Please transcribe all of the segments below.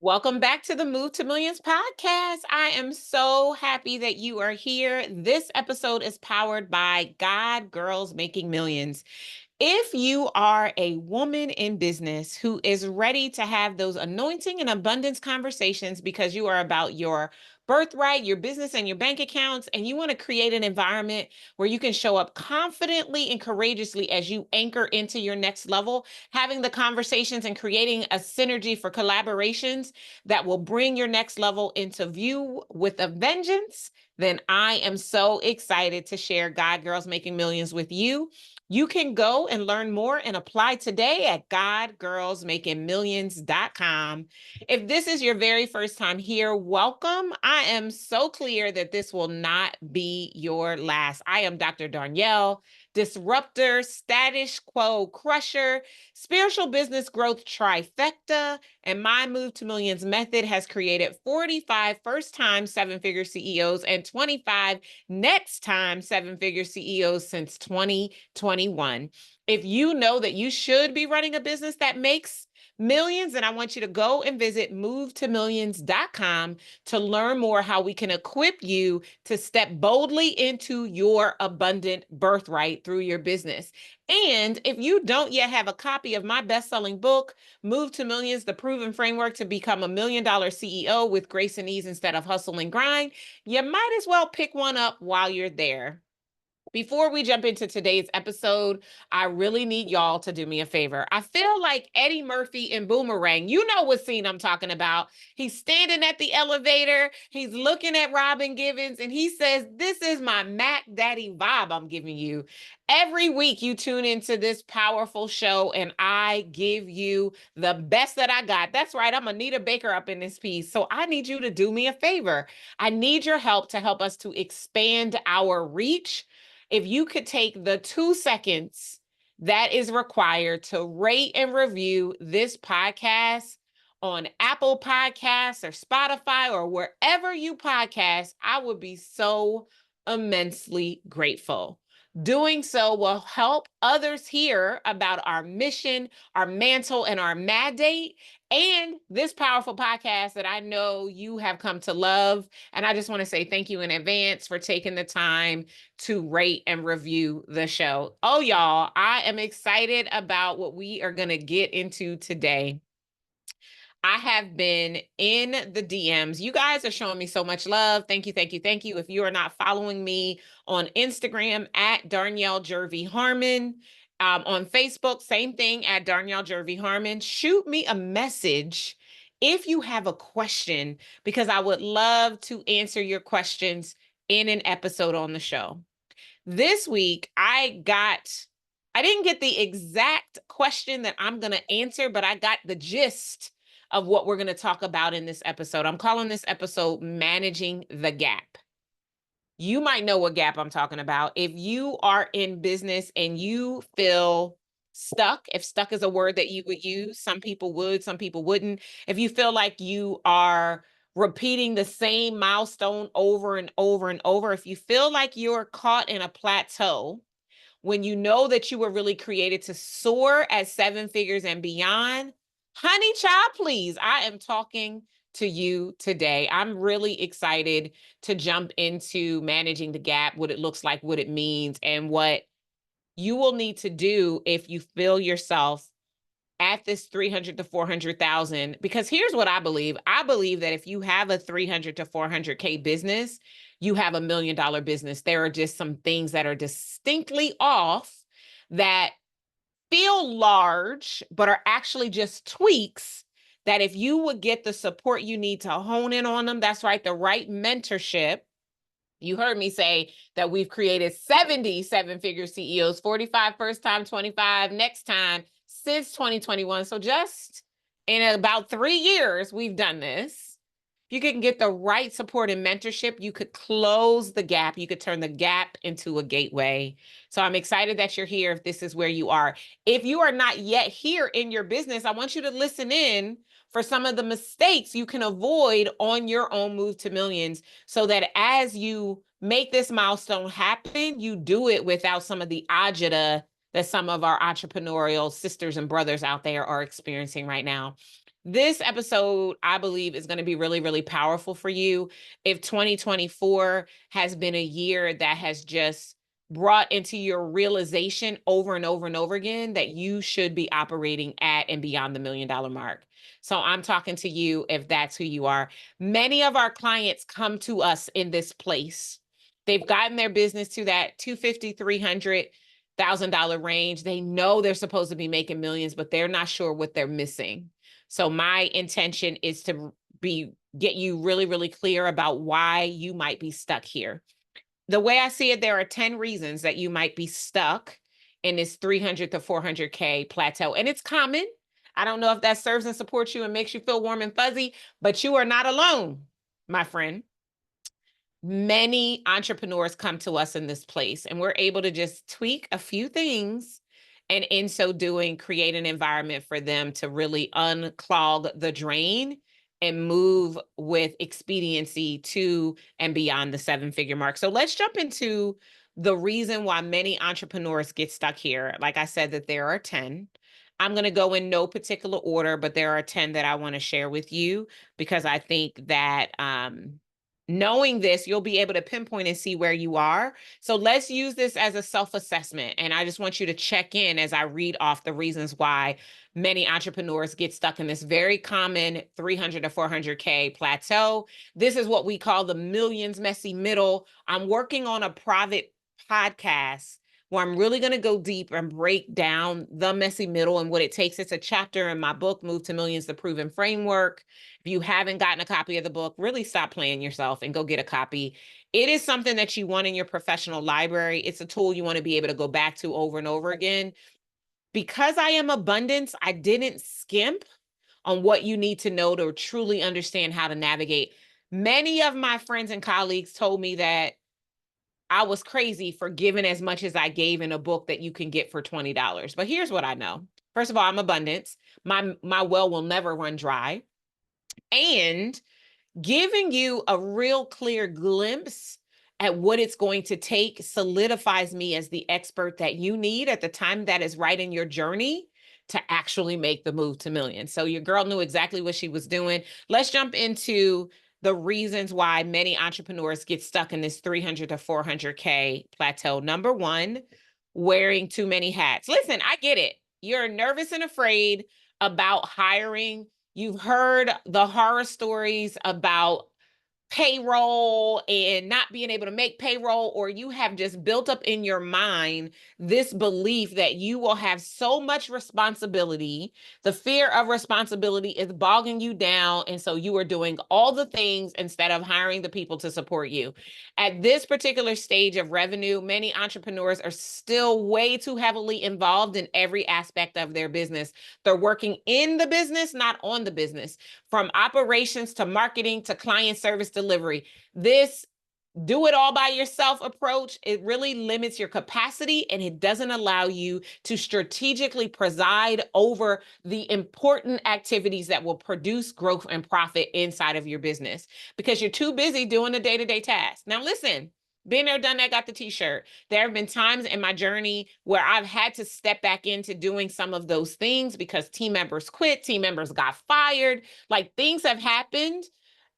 Welcome back to the Move to Millions podcast. I am so happy that you are here. This episode is powered by God Girls Making Millions. If you are a woman in business who is ready to have those anointing and abundance conversations because you are about your birthright, your business, and your bank accounts, and you want to create an environment where you can show up confidently and courageously as you anchor into your next level, having the conversations and creating a synergy for collaborations that will bring your next level into view with a vengeance, then I am so excited to share God Girls Making Millions with you. You can go and learn more and apply today at godgirlsmakingmillions.com. If this is your very first time here, welcome. I am so clear that this will not be your last. I am Dr. Darnyelle, disruptor, status quo crusher, spiritual business growth trifecta, and my Move to Millions method has created 45 first-time seven-figure CEOs and 25 next-time seven-figure CEOs since 2021. If you know that you should be running a business that makes millions, and I want you to go and visit movetomillions.com to learn more how we can equip you to step boldly into your abundant birthright through your business. And if you don't yet have a copy of my best-selling book, Move to Millions, The Proven Framework to Become a $1 Million CEO with Grace and Ease instead of hustle and grind, you might as well pick one up while you're there. Before we jump into today's episode, I really need y'all to do me a favor. I feel like Eddie Murphy in Boomerang. You know what scene I'm talking about. He's standing at the elevator. He's looking at Robin Givens and he says, "This is my Mac Daddy vibe I'm giving you." Every week you tune into this powerful show and I give you the best that I got. That's right. I'm Anita Baker up in this piece. So I need you to do me a favor. I need your help to help us to expand our reach. If you could take the 2 seconds that is required to rate and review this podcast on Apple Podcasts or Spotify or wherever you podcast, I would be so immensely grateful. Doing so will help others hear about our mission, our mantle, and our mandate, and this powerful podcast that I know you have come to love. And I just want to say thank you in advance for taking the time to rate and review the show. Oh, y'all, I am excited about what we are going to get into today. I have been in the DMs. You guys are showing me so much love. Thank you, thank you, thank you. If you are not following me on Instagram at Darnyelle Jervey Harmon, on Facebook, same thing at Darnyelle Jervey Harmon. Shoot me a message if you have a question, because I would love to answer your questions in an episode on the show. This week, I didn't get the exact question that I'm going to answer, but I got the gist of what we're going to talk about in this episode. I'm calling this episode Managing the Gap. You might know what gap I'm talking about. If you are in business and you feel stuck, if stuck is a word that you would use, some people would, some people wouldn't. If you feel like you are repeating the same milestone over and over and over, if you feel like you're caught in a plateau, when you know that you were really created to soar at seven figures and beyond, honey child, please, I am talking to you today. I'm really excited to jump into managing the gap, what it looks like, what it means, and what you will need to do if you feel yourself at this 300 to 400,000. Because here's what I believe. I believe that if you have a 300 to 400K business, you have $1 million business. There are just some things that are distinctly off that feel large, but are actually just tweaks that if you would get the support you need to hone in on them, that's right, the right mentorship. You heard me say that we've created 70 seven-figure CEOs, 45 first time, 25 next time since 2021. So just in about 3 years, we've done this. If you can get the right support and mentorship, you could close the gap. You could turn the gap into a gateway. So I'm excited that you're here if this is where you are. If you are not yet here in your business, I want you to listen in for some of the mistakes you can avoid on your own move to millions, so that as you make this milestone happen, you do it without some of the agita that some of our entrepreneurial sisters and brothers out there are experiencing right now. This episode, I believe, is going to be really, really powerful for you. If 2024 has been a year that has just brought into your realization over and over and over again that you should be operating at and beyond the $1 million mark. So I'm talking to you if that's who you are. Many of our clients come to us in this place. They've gotten their business to that $250,000, $300,000 range. They know they're supposed to be making millions, but they're not sure what they're missing. So my intention is to get you really, really clear about why you might be stuck here. The way I see it, there are 10 reasons that you might be stuck in this 300 to 400K plateau. And it's common. I don't know if that serves and supports you and makes you feel warm and fuzzy, but you are not alone, my friend. Many entrepreneurs come to us in this place, and we're able to just tweak a few things, and in so doing, create an environment for them to really unclog the drain and move with expediency to and beyond the 7-figure mark. So let's jump into the reason why many entrepreneurs get stuck here. Like I said, that there are 10. I'm going to go in no particular order, but there are 10 that I want to share with you because I think that knowing this, you'll be able to pinpoint and see where you are. So let's use this as a self-assessment. And I just want you to check in as I read off the reasons why many entrepreneurs get stuck in this very common 300 to 400K plateau. This is what we call the millions messy middle. I'm working on a private podcast where I'm really going to go deep and break down the messy middle and what it takes. It's a chapter in my book, Move to Millions, the Proven Framework. If you haven't gotten a copy of the book, really stop playing yourself and go get a copy. It is something that you want in your professional library. It's a tool you want to be able to go back to over and over again. Because I am abundance, I didn't skimp on what you need to know to truly understand how to navigate. Many of my friends and colleagues told me that I was crazy for giving as much as I gave in a book that you can get for $20. But here's what I know. First of all, I'm abundance. My well will never run dry. And giving you a real clear glimpse at what it's going to take solidifies me as the expert that you need at the time that is right in your journey to actually make the move to millions. So your girl knew exactly what she was doing. Let's jump into the reasons why many entrepreneurs get stuck in this 300 to 400K plateau. Number one, wearing too many hats. Listen, I get it. You're nervous and afraid about hiring. You've heard the horror stories about payroll and not being able to make payroll, or you have just built up in your mind this belief that you will have so much responsibility. The fear of responsibility is bogging you down. And so you are doing all the things instead of hiring the people to support you. At this particular stage of revenue, many entrepreneurs are still way too heavily involved in every aspect of their business. They're working in the business, not on the business. From operations to marketing to client service delivery. This do it all by yourself approach, it really limits your capacity and it doesn't allow you to strategically preside over the important activities that will produce growth and profit inside of your business because you're too busy doing the day-to-day tasks. Now listen, been there, done that, got the t-shirt. There have been times in my journey where I've had to step back into doing some of those things because team members quit, team members got fired, like things have happened.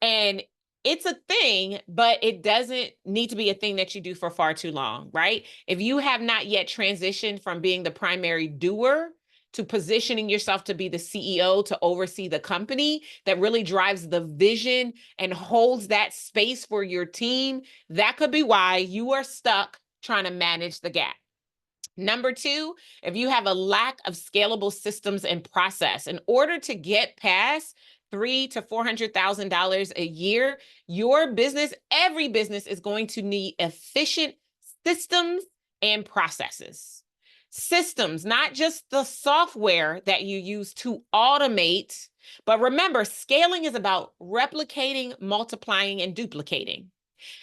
And it's a thing, but it doesn't need to be a thing that you do for far too long, right? If you have not yet transitioned from being the primary doer to positioning yourself to be the CEO, to oversee the company that really drives the vision and holds that space for your team, that could be why you are stuck trying to manage the gap. Number two, if you have a lack of scalable systems and process, in order to get past $300,000 to $400,000 a year, your business, every business is going to need efficient systems and processes. Systems, not just the software that you use to automate, but remember, scaling is about replicating, multiplying, and duplicating.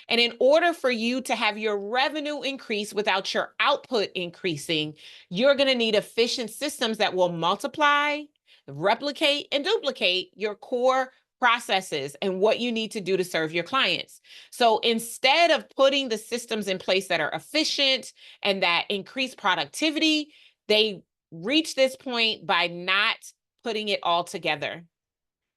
And in order for you to have your revenue increase without your output increasing, you're going to need efficient systems that will multiply, replicate, and duplicate your core processes, and what you need to do to serve your clients. So instead of putting the systems in place that are efficient and that increase productivity, they reach this point by not putting it all together.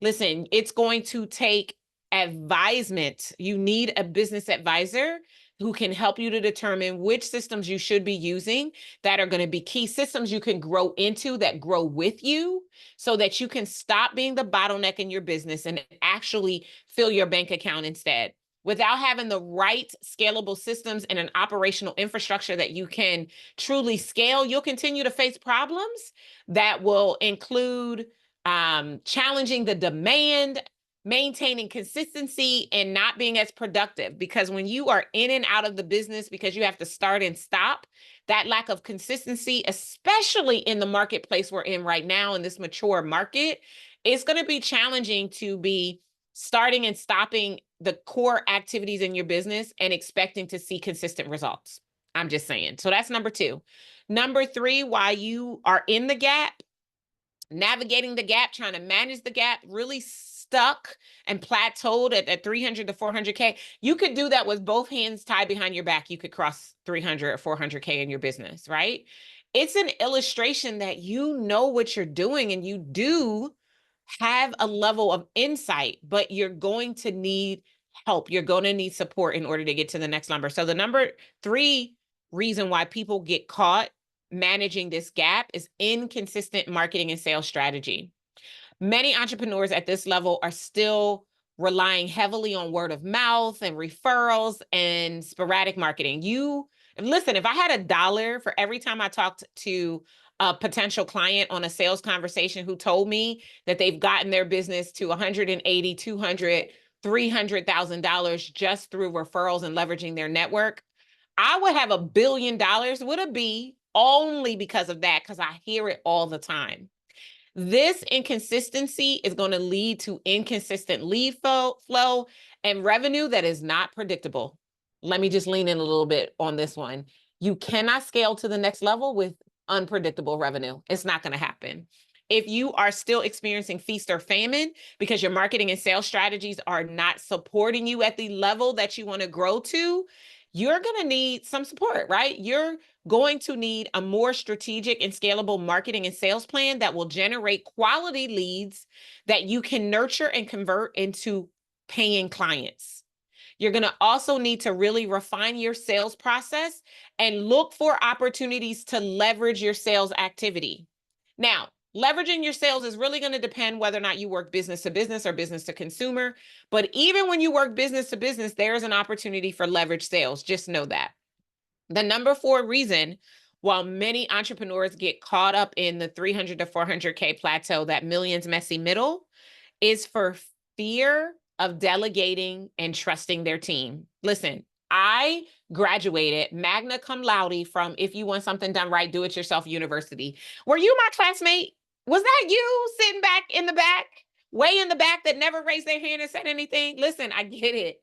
Listen, it's going to take advisement. You need a business advisor who can help you to determine which systems you should be using that are going to be key systems you can grow into, that grow with you, so that you can stop being the bottleneck in your business and actually fill your bank account instead. Without having the right scalable systems and an operational infrastructure that you can truly scale, you'll continue to face problems that will include challenging the demand, maintaining consistency, and not being as productive. Because when you are in and out of the business because you have to start and stop, that lack of consistency, especially in the marketplace we're in right now, in this mature market, it's going to be challenging to be starting and stopping the core activities in your business and expecting to see consistent results. I'm just saying. So that's number 2. Number 3, while you are in the gap, navigating the gap, trying to manage the gap, really stuck and plateaued at 300 to 400K, you could do that with both hands tied behind your back. You could cross 300 or 400K in your business, right? It's an illustration that you know what you're doing and you do have a level of insight, but you're going to need help. You're going to need support in order to get to the next number. So the number 3 reason why people get caught managing this gap is inconsistent marketing and sales strategy. Many entrepreneurs at this level are still relying heavily on word of mouth and referrals and sporadic marketing. Listen, if I had $1 for every time I talked to a potential client on a sales conversation who told me that they've gotten their business to 180, 200, $300,000 just through referrals and leveraging their network, I would have $1 billion with a B only because of that, because I hear it all the time. This inconsistency is going to lead to inconsistent lead flow and revenue that is not predictable. Let me just lean in a little bit on this one. You cannot scale to the next level with unpredictable revenue. It's not going to happen. If you are still experiencing feast or famine because your marketing and sales strategies are not supporting you at the level that you want to grow to, you're going to need some support, right? You're going to need a more strategic and scalable marketing and sales plan that will generate quality leads that you can nurture and convert into paying clients. You're going to also need to really refine your sales process and look for opportunities to leverage your sales activity. Now, leveraging your sales is really going to depend whether or not you work business to business or business to consumer. But even when you work business to business, there's an opportunity for leverage sales. Just know that. The number 4 reason, while many entrepreneurs get caught up in the 300 to 400K plateau, that millions messy middle, is for fear of delegating and trusting their team. Listen, I graduated magna cum laude from If You Want Something Done Right, Do It Yourself University. Were you my classmate? Was that you sitting back in the back, way in the back, that never raised their hand and said anything? Listen, I get it.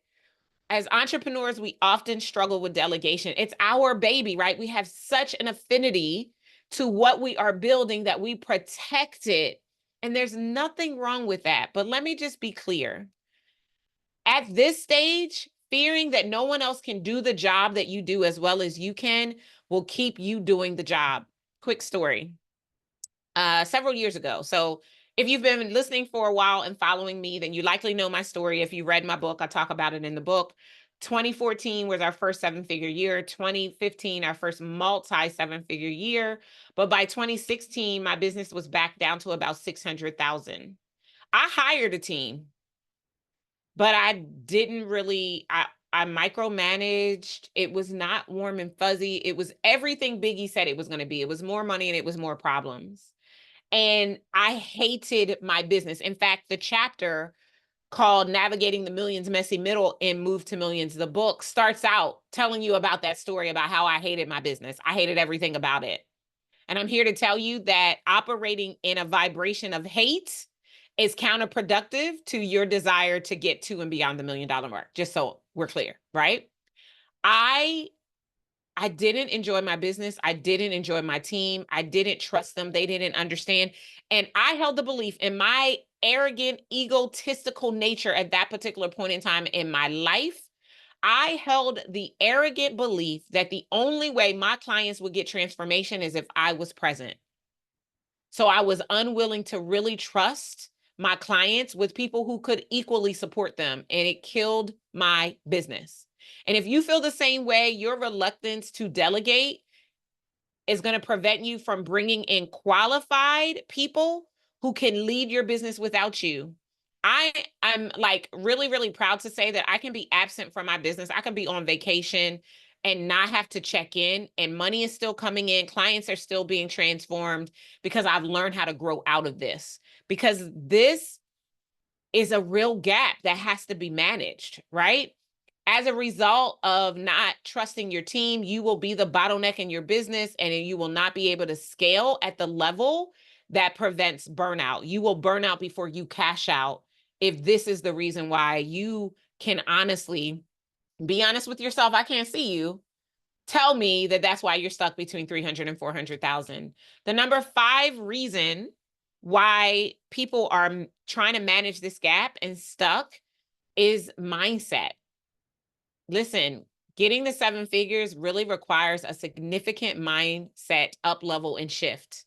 As entrepreneurs, we often struggle with delegation. It's our baby, right? We have such an affinity to what we are building that we protect it. And there's nothing wrong with that. But let me just be clear. At this stage, fearing that no one else can do the job that you do as well as you can will keep you doing the job. Quick story. Several years ago. So if you've been listening for a while and following me, then you likely know my story. If you read my book, I talk about it in the book. 2014 was our first 7-figure year. 2015, our first multi-7-figure year. But by 2016, my business was back down to about 600,000. I hired a team, but I didn't really, I micromanaged. It was not warm and fuzzy. It was everything Biggie said it was going to be. It was more money and it was more problems. And I hated my business. In fact, the chapter called Navigating the Millions Messy Middle in Move to Millions, the book, starts out telling you about that story about how I hated my business. I hated everything about it. And I'm here to tell you that operating in a vibration of hate is counterproductive to your desire to get to and beyond the $1 million mark, just so we're clear, right? I I didn't enjoy my business. I didn't enjoy my team. I didn't trust them. They didn't understand. And I held the belief in my arrogant, egotistical nature at that particular point in time in my life. I held the arrogant belief that the only way my clients would get transformation is if I was present. So I was unwilling to really trust my clients with people who could equally support them, and it killed my business. And if you feel the same way, your reluctance to delegate is going to prevent you from bringing in qualified people who can lead your business without you. I'm like really, really proud to say that I can be absent from my business. I can be on vacation and not have to check in, and money is still coming in. Clients are still being transformed because I've learned how to grow out of this, because this is a real gap that has to be managed, right? As a result of not trusting your team, you will be the bottleneck in your business, and you will not be able to scale at the level that prevents burnout. You will burn out before you cash out if this is the reason why. You can honestly be honest with yourself. I can't see you. Tell me that that's why you're stuck between 300 and 400,000. The number 5 reason why people are trying to manage this gap and stuck is mindset. Listen, getting the 7 figures really requires a significant mindset up level and shift.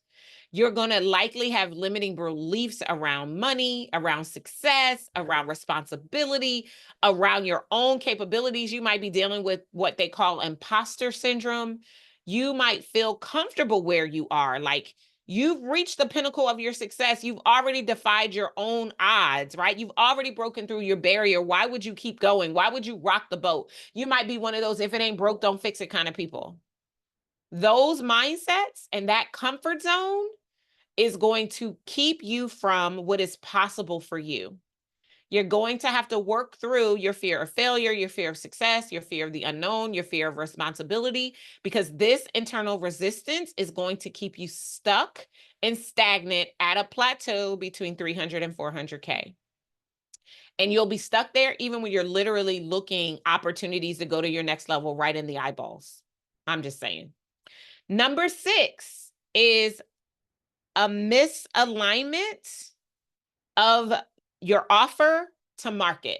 You're going to likely have limiting beliefs around money, around success, around responsibility, around your own capabilities. You might be dealing with what they call imposter syndrome. You might feel comfortable where you are, like you've reached the pinnacle of your success. You've already defied your own odds, right? You've already broken through your barrier. Why would you keep going? Why would you rock the boat? You might be one of those, if it ain't broke, don't fix it kind of people. Those mindsets and that comfort zone is going to keep you from what is possible for you. You're going to have to work through your fear of failure, your fear of success, your fear of the unknown, your fear of responsibility, because this internal resistance is going to keep you stuck and stagnant at a plateau between 300 and 400K. And you'll be stuck there even when you're literally looking opportunities to go to your next level right in the eyeballs. I'm just saying. Number 6 is a misalignment of your offer to market.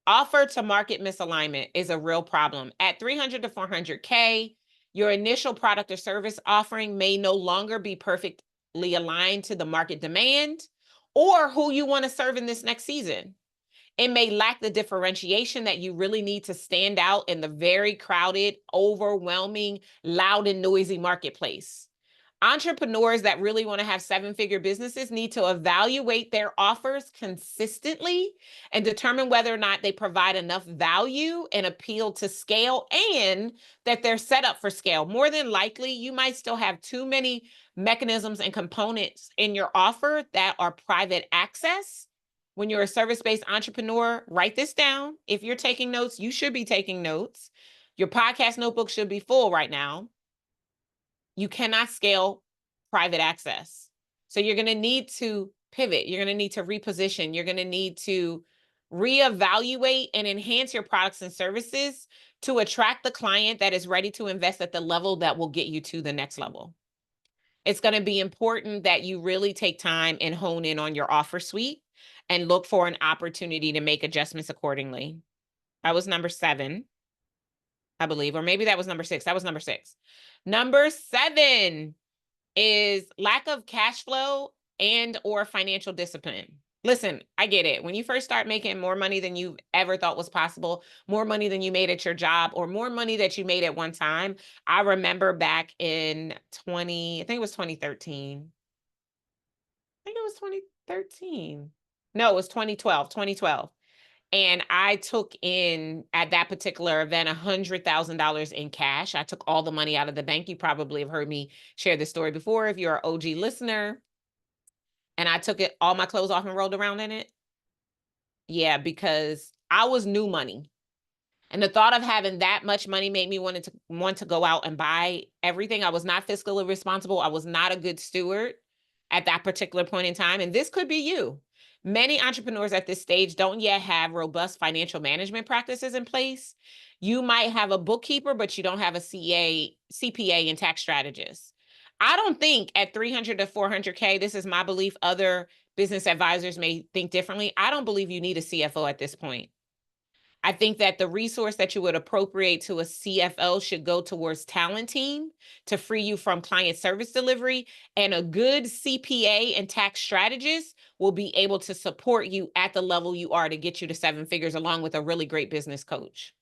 Offer to market misalignment is a real problem. At 300 to 400K, your initial product or service offering may no longer be perfectly aligned to the market demand or who you want to serve in this next season. It may lack the differentiation that you really need to stand out in the very crowded, overwhelming, loud, and noisy marketplace. Entrepreneurs that really want to have 7-figure businesses need to evaluate their offers consistently and determine whether or not they provide enough value and appeal to scale, and that they're set up for scale. More than likely, you might still have too many mechanisms and components in your offer that are private access. When you're a service-based entrepreneur, write this down. If you're taking notes, you should be taking notes. Your podcast notebook should be full right now. You cannot scale private access. So you're going to need to pivot. You're going to need to reposition. You're going to need to reevaluate and enhance your products and services to attract the client that is ready to invest at the level that will get you to the next level. It's going to be important that you really take time and hone in on your offer suite and look for an opportunity to make adjustments accordingly. That was number 7, I believe, or maybe that was number 6. That was number 6. Number 7 is lack of cash flow and or financial discipline. Listen, I get it. When you first start making more money than you ever thought was possible, more money than you made at your job, or more money that you made at one time. I remember back in I think it was 2013. I think it was 2013. No, it was 2012. And I took in, at that particular event, $100,000 in cash. I took all the money out of the bank. You probably have heard me share this story before if you're an OG listener. And I took it, all my clothes off, and rolled around in it. Yeah, because I was new money. And the thought of having that much money made me want to go out and buy everything. I was not fiscally responsible. I was not a good steward at that particular point in time. And this could be you. Many entrepreneurs at this stage don't yet have robust financial management practices in place. You might have a bookkeeper, but you don't have a CPA, and tax strategist. I don't think at 300 to 400K, this is my belief. Other business advisors may think differently. I don't believe you need a CFO at this point. I think that the resource that you would appropriate to a CFO should go towards talent team to free you from client service delivery. And a good CPA and tax strategist will be able to support you at the level you are to get you to 7 figures, along with a really great business coach.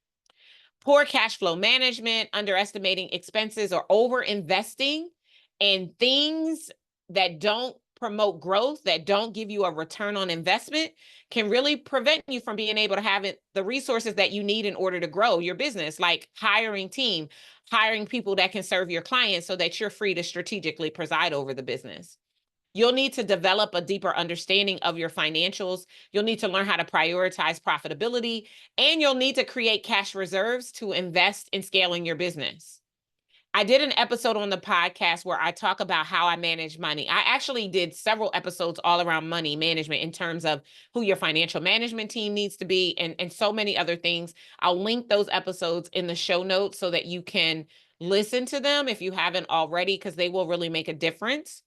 Poor cash flow management, underestimating expenses, or over investing in things that don't promote growth, that don't give you a return on investment, can really prevent you from being able to have the resources that you need in order to grow your business, like hiring team, hiring people that can serve your clients so that you're free to strategically preside over the business. You'll need to develop a deeper understanding of your financials. You'll need to learn how to prioritize profitability, and you'll need to create cash reserves to invest in scaling your business. I did an episode on the podcast where I talk about how I manage money. I actually did several episodes all around money management in terms of who your financial management team needs to be, and so many other things. I'll link those episodes in the show notes so that you can listen to them if you haven't already, because they will really make a difference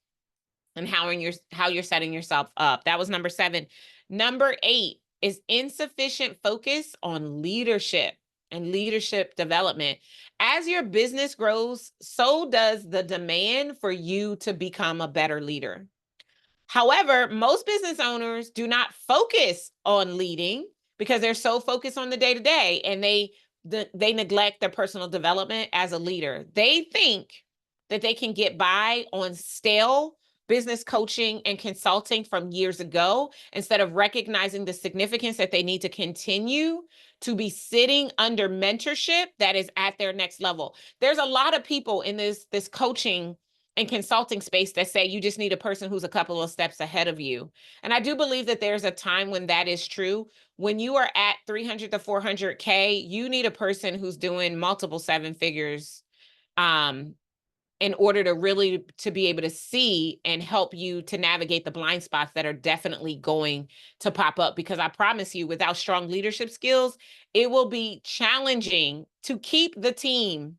and how you're setting yourself up. That was number 7. Number 8 is insufficient focus on leadership and leadership development. As your business grows, so does the demand for you to become a better leader. However, most business owners do not focus on leading because they're so focused on the day-to-day, and they neglect their personal development as a leader. They think that they can get by on stale business coaching and consulting from years ago, instead of recognizing the significance that they need to continue to be sitting under mentorship that is at their next level. There's a lot of people in this coaching and consulting space that say you just need a person who's a couple of steps ahead of you. And I do believe that there's a time when that is true. When you are at 300 to 400K, you need a person who's doing multiple 7 figures in order to really to be able to see and help you to navigate the blind spots that are definitely going to pop up. Because I promise you, without strong leadership skills, it will be challenging to keep the team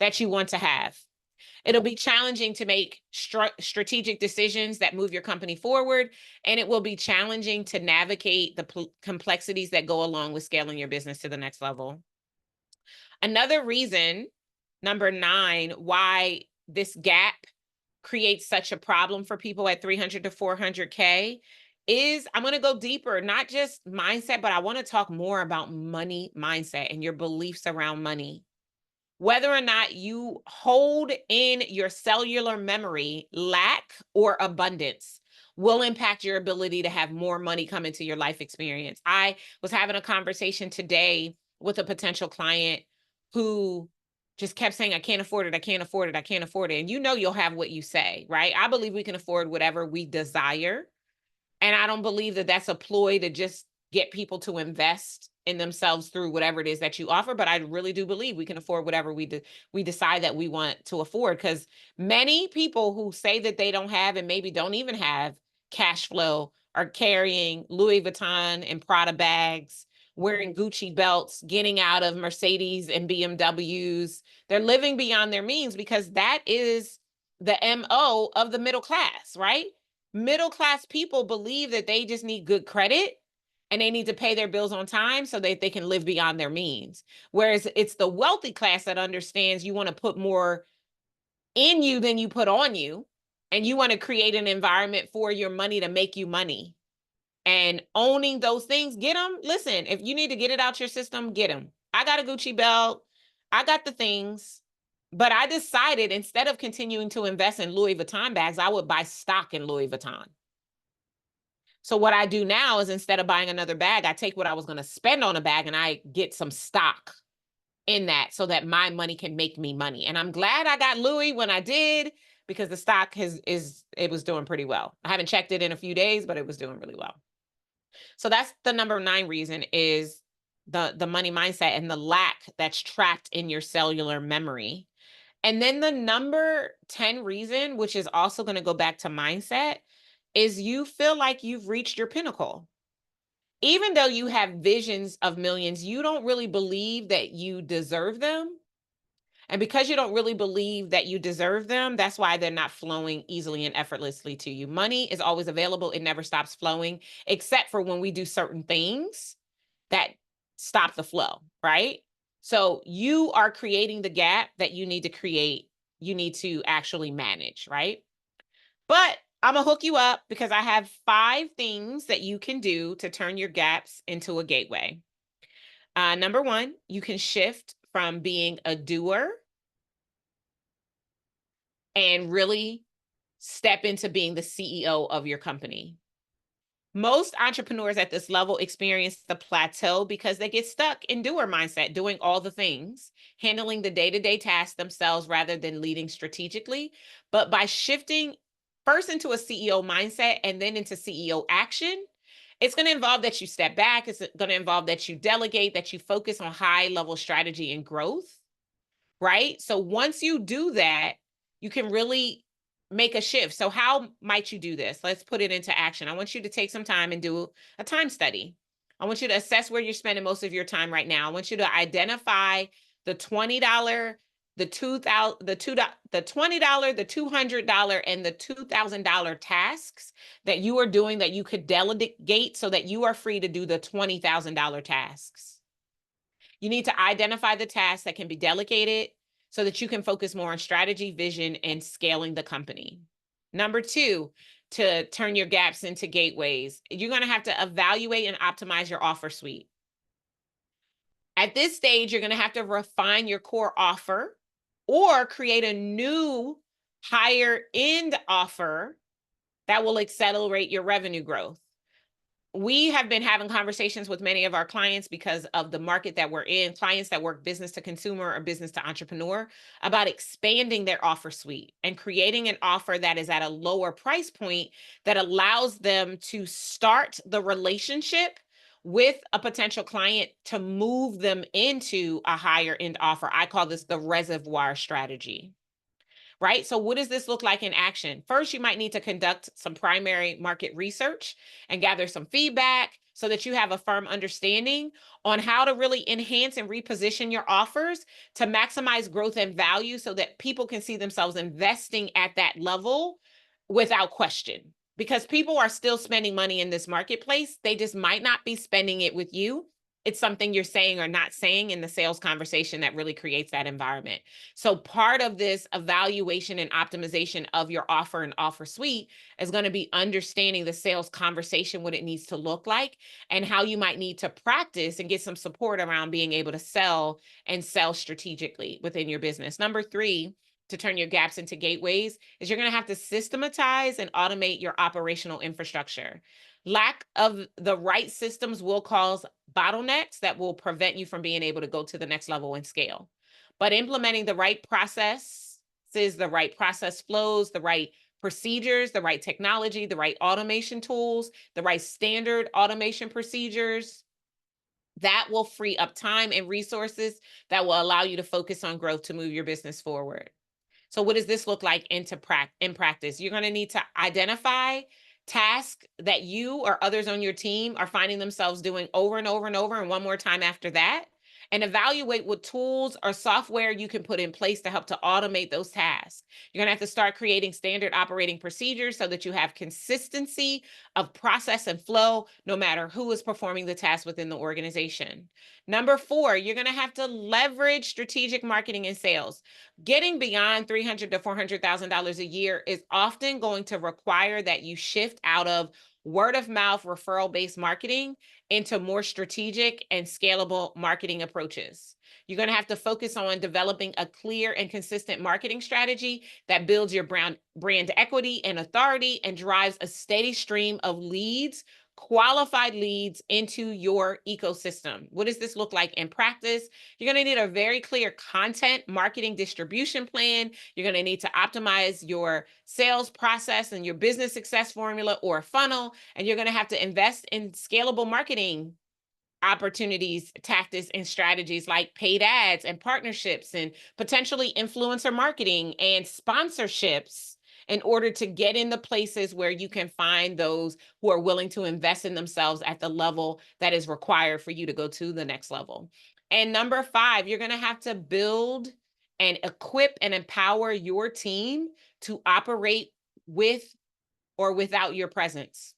that you want to have. It'll be challenging to make strategic decisions that move your company forward, and it will be challenging to navigate the complexities that go along with scaling your business to the next level. Another reason, number 9, why this gap creates such a problem for people at 300 to 400K is, I'm going to go deeper, not just mindset, but I want to talk more about money mindset and your beliefs around money. Whether or not you hold in your cellular memory lack or abundance will impact your ability to have more money come into your life experience. I was having a conversation today with a potential client who just kept saying, I can't afford it, I can't afford it, I can't afford it. And you'll have what you say, right? I believe we can afford whatever we desire. And I don't believe that that's a ploy to just get people to invest in themselves through whatever it is that you offer. But I really do believe we can afford whatever we decide that we want to afford. Because many people who say that they don't have, and maybe don't even have cash flow, are carrying Louis Vuitton and Prada bags, wearing Gucci belts, getting out of Mercedes and BMWs. They're living beyond their means because that is the MO of the middle class, right? Middle class people believe that they just need good credit and they need to pay their bills on time so that they can live beyond their means. Whereas it's the wealthy class that understands you want to put more in you than you put on you, and you want to create an environment for your money to make you money. And owning those things, get them. Listen, if you need to get it out your system, get them. I got a Gucci belt. I got the things. But I decided, instead of continuing to invest in Louis Vuitton bags, I would buy stock in Louis Vuitton. So what I do now is, instead of buying another bag, I take what I was going to spend on a bag and I get some stock in that so that my money can make me money. And I'm glad I got Louis when I did, because the stock it was doing pretty well. I haven't checked it in a few days, but it was doing really well. So that's the number 9 reason, is the money mindset and the lack that's trapped in your cellular memory. And then the number 10 reason, which is also going to go back to mindset, is you feel like you've reached your pinnacle. Even though you have visions of millions, you don't really believe that you deserve them. And because you don't really believe that you deserve them, that's why they're not flowing easily and effortlessly to you. Money is always available, it never stops flowing, except for when we do certain things that stop the flow, right? So you are creating the gap that you need to create, you need to actually manage, right? But I'm gonna hook you up because I have 5 things that you can do to turn your gaps into a gateway. Number one, you can shift from being a doer and really step into being the CEO of your company. Most entrepreneurs at this level experience the plateau because they get stuck in doer mindset, doing all the things, handling the day-to-day tasks themselves rather than leading strategically. But by shifting first into a CEO mindset and then into CEO action, it's going to involve that you step back. It's going to involve that you delegate, that you focus on high level strategy and growth, right? So once you do that, you can really make a shift. So how might you do this? Let's put it into action. I want you to take some time and do a time study. I want you to assess where you're spending most of your time right now. I want you to identify the $20, the $2,000, the $20, the $200, and the $2,000 tasks that you are doing that you could delegate so that you are free to do the $20,000 tasks. You need to identify the tasks that can be delegated so that you can focus more on strategy, vision, and scaling the company. Number two, to turn your gaps into gateways, you're going to have to evaluate and optimize your offer suite. At this stage, you're going to have to refine your core offer or create a new higher end offer that will accelerate your revenue growth. We have been having conversations with many of our clients because of the market that we're in, clients that work business to consumer or business to entrepreneur, about expanding their offer suite and creating an offer that is at a lower price point that allows them to start the relationship with a potential client to move them into a higher end offer. I call this the reservoir strategy. Right? So, what does this look like in action? First, you might need to conduct some primary market research and gather some feedback so that you have a firm understanding on how to really enhance and reposition your offers to maximize growth and value so that people can see themselves investing at that level without question. Because people are still spending money in this marketplace, they just might not be spending it with you. It's something you're saying or not saying in the sales conversation that really creates that environment. So part of this evaluation and optimization of your offer and offer suite is going to be understanding the sales conversation, what it needs to look like, and how you might need to practice and get some support around being able to sell and sell strategically within your business. Number three, to turn your gaps into gateways, is you're going to have to systematize and automate your operational infrastructure. Lack of the right systems will cause bottlenecks that will prevent you from being able to go to the next level and scale. But implementing the right processes, the right process flows, the right procedures, the right technology, the right automation tools, the right standard automation procedures, that will free up time and resources that will allow you to focus on growth to move your business forward. So what does this look like in practice? You're going to need to identify tasks that you or others on your team are finding themselves doing over and over and over and one more time after that, and evaluate what tools or software you can put in place to help to automate those tasks. You're going to have to start creating standard operating procedures so that you have consistency of process and flow no matter who is performing the task within the organization. Number four, you're going to have to leverage strategic marketing and sales. Getting beyond $300,000 to $400,000 a year is often going to require that you shift out of word of mouth referral based marketing into more strategic and scalable marketing approaches. You're going to have to focus on developing a clear and consistent marketing strategy that builds your brand equity and authority and drives a steady stream of leads, qualified leads into your ecosystem. What does this look like in practice? You're going to need a very clear content marketing distribution plan. You're going to need to optimize your sales process and your business success formula or funnel. And you're going to have to invest in scalable marketing opportunities, tactics, and strategies like paid ads and partnerships and potentially influencer marketing and sponsorships in order to get in the places where you can find those who are willing to invest in themselves at the level that is required for you to go to the next level. And number 5, you're going to have to build and equip and empower your team to operate with or without your presence.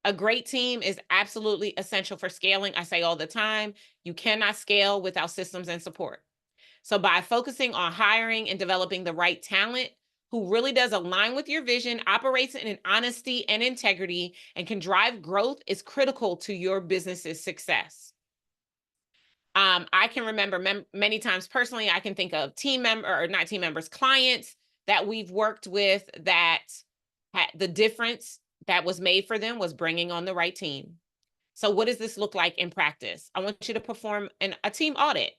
A great team is absolutely essential for scaling. I say all the time, you cannot scale without systems and support. So by focusing on hiring and developing the right talent who really does align with your vision, operates in honesty and integrity, and can drive growth is critical to your business's success. I can remember many times personally, I can think of team member or not team members, clients that we've worked with that the difference that was made for them was bringing on the right team. So what does this look like in practice? I want you to perform a team audit.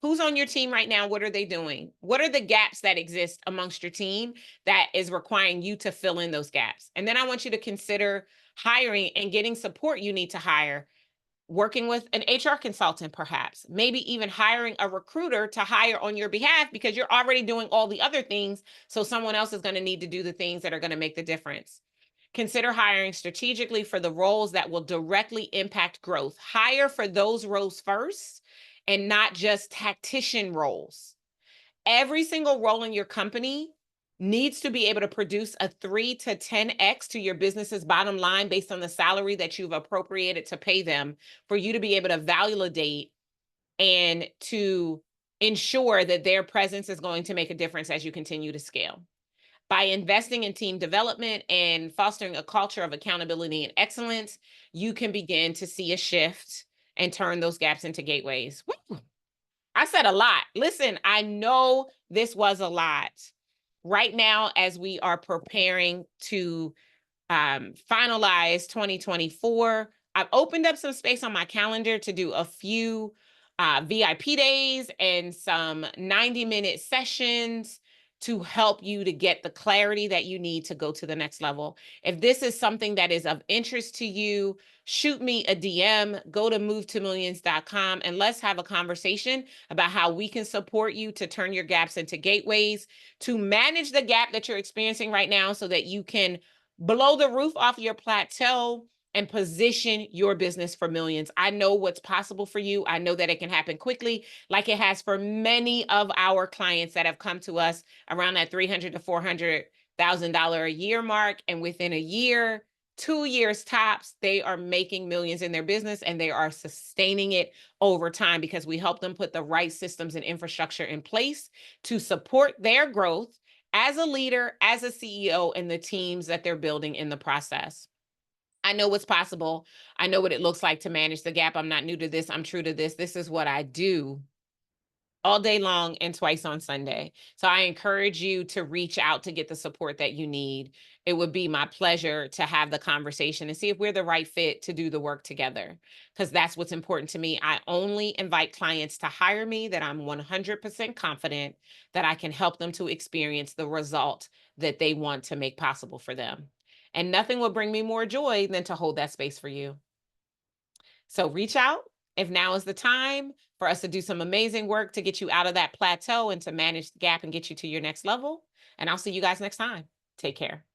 Who's on your team right now? What are they doing? What are the gaps that exist amongst your team that is requiring you to fill in those gaps? And then I want you to consider hiring and getting support you need to hire, working with an HR consultant, perhaps, maybe even hiring a recruiter to hire on your behalf because you're already doing all the other things. So someone else is going to need to do the things that are going to make the difference. Consider hiring strategically for the roles that will directly impact growth. Hire for those roles first and not just tactician roles. Every single role in your company needs to be able to produce a 3 to 10x to your business's bottom line based on the salary that you've appropriated to pay them for you to be able to validate and to ensure that their presence is going to make a difference as you continue to scale. By investing in team development and fostering a culture of accountability and excellence, you can begin to see a shift and turn those gaps into gateways. Woo! I said a lot. Listen, I know this was a lot. Right now, as we are preparing to finalize 2024, I've opened up some space on my calendar to do a few VIP days and some 90-minute sessions to help you to get the clarity that you need to go to the next level. If this is something that is of interest to you, shoot me a DM, go to movetomillions.com, and let's have a conversation about how we can support you to turn your gaps into gateways, to manage the gap that you're experiencing right now so that you can blow the roof off your plateau and position your business for millions. I know what's possible for you. I know that it can happen quickly, like it has for many of our clients that have come to us around that $300,000 to $400,000 a year mark. And within a year, 2 years tops, they are making millions in their business and they are sustaining it over time because we help them put the right systems and infrastructure in place to support their growth as a leader, as a CEO, and the teams that they're building in the process. I know what's possible. I know what it looks like to manage the gap. I'm not new to this. I'm true to this. This is what I do all day long and twice on Sunday. So I encourage you to reach out to get the support that you need. It would be my pleasure to have the conversation and see if we're the right fit to do the work together, because that's what's important to me. I only invite clients to hire me that I'm 100% confident that I can help them to experience the result that they want to make possible for them. And nothing will bring me more joy than to hold that space for you. So reach out if now is the time for us to do some amazing work to get you out of that plateau and to manage the gap and get you to your next level. And I'll see you guys next time. Take care.